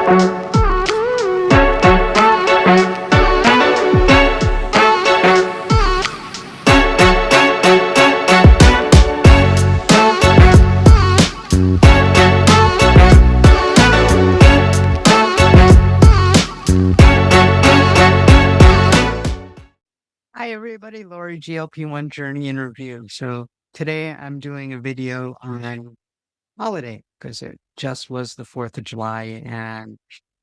Hi everybody, Lori GLP-1 Journey in Review. So today I'm doing a video on holiday because it just was the 4th of July, and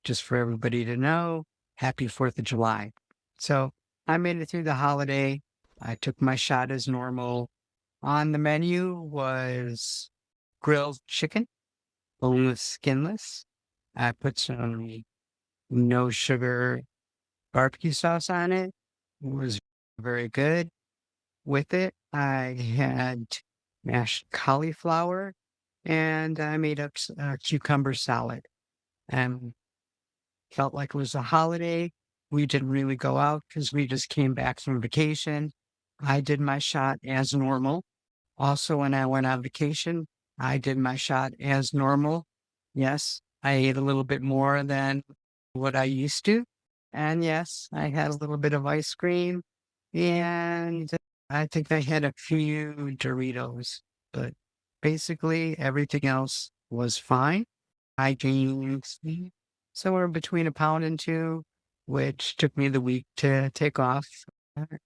just for everybody to know, happy 4th of July. So I made it through the holiday. I took my shot as normal. On the menu was grilled chicken, boneless, skinless. I put some no sugar barbecue sauce on it. It was very good. With it, I had mashed cauliflower and I made up a cucumber salad, and felt like it was a holiday. We didn't really go out because we just came back from vacation. I did my shot as normal. Also, when I went on vacation, I did my shot as normal. Yes, I ate a little bit more than what I used to. And yes, I had a little bit of ice cream. And I think I had a few Doritos. But basically, everything else was fine. I gained somewhere between a pound and 2, which took me the week to take off.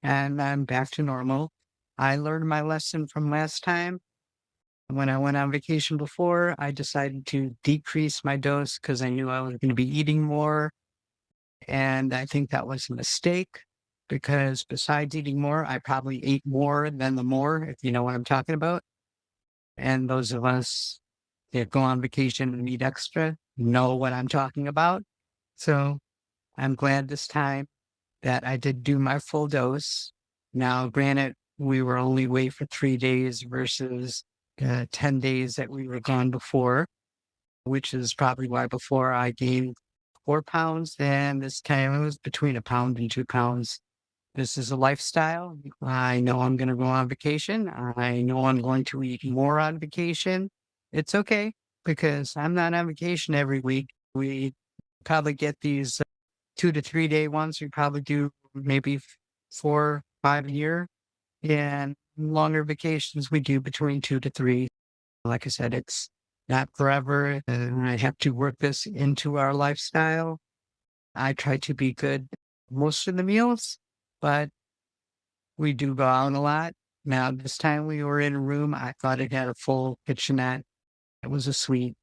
And I'm back to normal. I learned my lesson from last time. When I went on vacation before, I decided to decrease my dose because I knew I was going to be eating more. And I think that was a mistake because besides eating more, I probably ate more than the more, if you know what I'm talking about. And those of us that go on vacation and eat extra know what I'm talking about. So I'm glad this time that I did do my full dose. Now, granted, we were only away for 3 days versus 10 days that we were gone before, which is probably why before I gained 4 pounds, and this time it was between a pound and 2 pounds. This is a lifestyle. I know I'm going to go on vacation. I know I'm going to eat more on vacation. It's okay because I'm not on vacation every week. We probably get these 2 to 3 day ones. We probably do maybe 4, 5 a year, and longer vacations we do between 2 to 3. Like I said, it's not forever. And I have to work this into our lifestyle. I try to be good most of the meals, but we do go out a lot. Now, this time we were in a room, I thought it had a full kitchenette. It was a suite,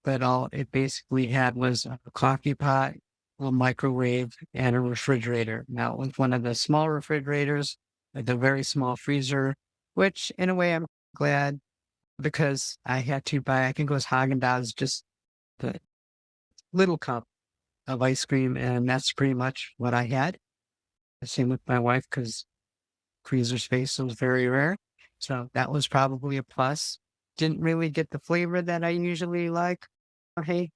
but all it basically had was a coffee pot, a microwave, and a refrigerator. Now, it was one of the small refrigerators, like the very small freezer, which in a way I'm glad because I had to buy, I think it was Haagen-Dazs, just the little cup of ice cream, and that's pretty much what I had. Same with my wife because freezer space was very rare. So that was probably a plus. Didn't really get the flavor that I usually like. Hey,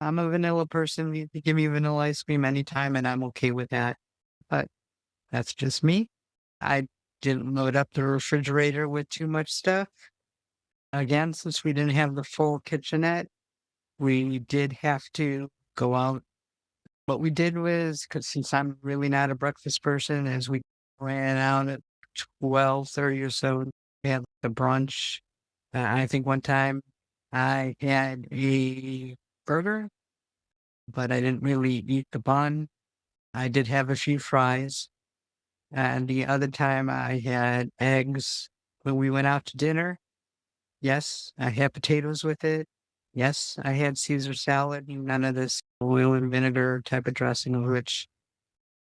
I'm a vanilla person. You can give me vanilla ice cream anytime, and I'm okay with that. But that's just me. I didn't load up the refrigerator with too much stuff. Again, since we didn't have the full kitchenette, we did have to go out. What we did was, because since I'm really not a breakfast person, as we ran out at 12:30 or so, we had the brunch. I think one time I had a burger, but I didn't really eat the bun. I did have a few fries. And the other time I had eggs when we went out to dinner. Yes, I had potatoes with it. Yes, I had Caesar salad, none of this oil and vinegar type of dressing, which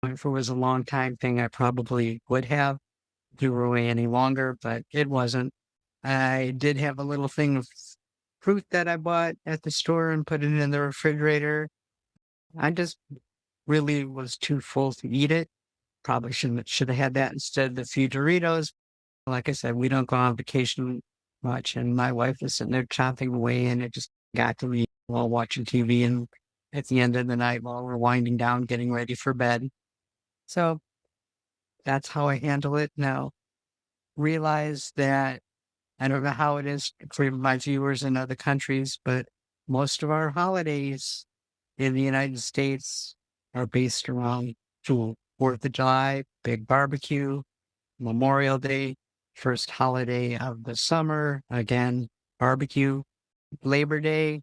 if it was a long time thing, I probably would have threw away any longer, but it wasn't. I did have a little thing of fruit that I bought at the store and put it in the refrigerator. I just really was too full to eat it. Probably should have had that instead of the few Doritos. Like I said, we don't go on vacation much, and my wife is sitting there chopping away, and it just got to me while watching TV and at the end of the night while we're winding down, getting ready for bed. So that's how I handle it now. Realize that I don't know how it is for my viewers in other countries, but most of our holidays in the United States are based around food. 4th of July, big barbecue, Memorial Day, first holiday of the summer, again, barbecue, Labor Day,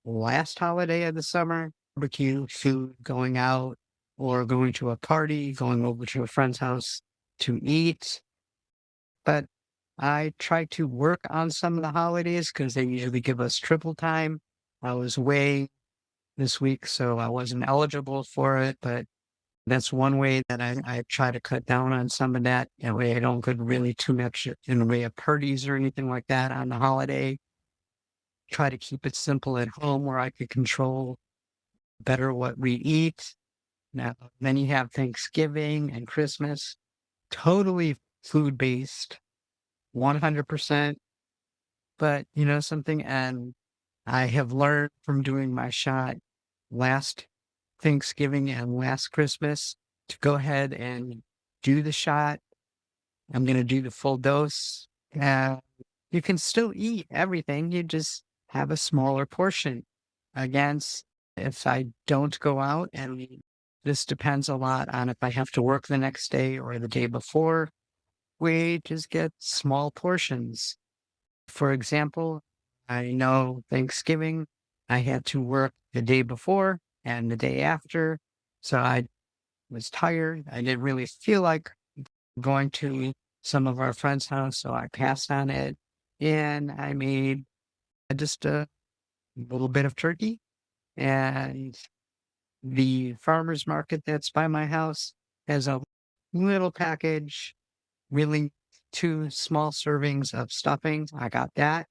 last holiday of the summer, barbecue, food, going out or going to a party, going over to a friend's house to eat. But I try to work on some of the holidays because they usually give us triple time. I was away this week, so I wasn't eligible for it, but that's one way that I try to cut down on some of that. That way I don't get really too much in the way of parties or anything like that on the holiday. Try to keep it simple at home where I could control better what we eat. Now, then you have Thanksgiving and Christmas, totally food based, 100%. But you know something? And I have learned from doing my shot last Thanksgiving and last Christmas to go ahead and do the shot. I'm going to do the full dose. You can still eat everything. You just have a smaller portion. Against if I don't go out, and this depends a lot on if I have to work the next day or the day before, we just get small portions. For example, I know Thanksgiving, I had to work the day before and the day after. So I was tired. I didn't really feel like going to some of our friends' house. So I passed on it and I made just a little bit of turkey. And the farmer's market that's by my house has a little package, really 2 small servings of stuffing. I got that.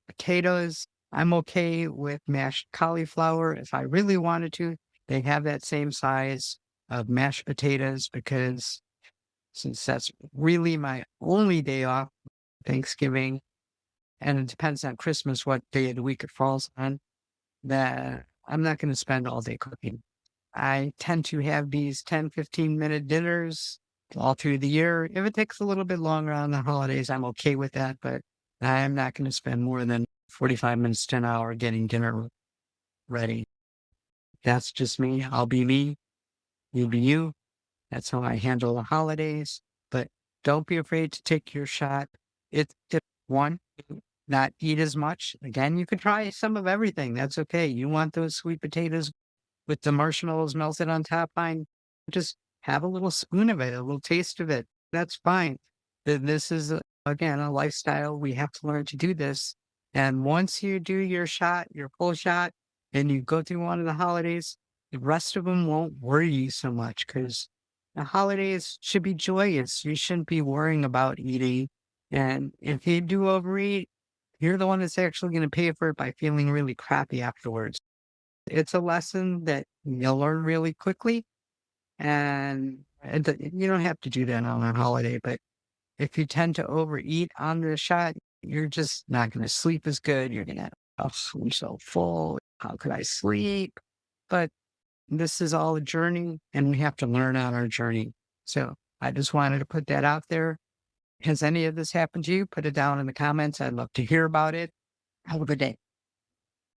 Potatoes, I'm okay with mashed cauliflower if I really wanted to. They have that same size of mashed potatoes because since that's really my only day off, Thanksgiving, and it depends on Christmas what day of the week it falls on, that I'm not going to spend all day cooking. I tend to have these 10, 15-minute dinners all through the year. If it takes a little bit longer on the holidays, I'm okay with that, but I'm not going to spend more than 45 minutes to an hour getting dinner ready. That's just me. I'll be me. You be you. That's how I handle the holidays. But don't be afraid to take your shot. It's tip one, not eat as much. Again, you can try some of everything. That's okay. You want those sweet potatoes with the marshmallows melted on top, fine. Just have a little spoon of it, a little taste of it. That's fine. This is, again, a lifestyle. We have to learn to do this. And once you do your shot, your full shot, and you go through one of the holidays, the rest of them won't worry you so much because the holidays should be joyous. You shouldn't be worrying about eating. And if you do overeat, you're the one that's actually going to pay for it by feeling really crappy afterwards. It's a lesson that you'll learn really quickly, and you don't have to do that on a holiday, but if you tend to overeat on the shot, you're just not gonna sleep as good. You're gonna, "Oh, I'm so full. How could I sleep?" But this is all a journey, and we have to learn on our journey. So, I just wanted to put that out there. Has any of this happened to you? Put it down in the comments. I'd love to hear about it. Have a good day.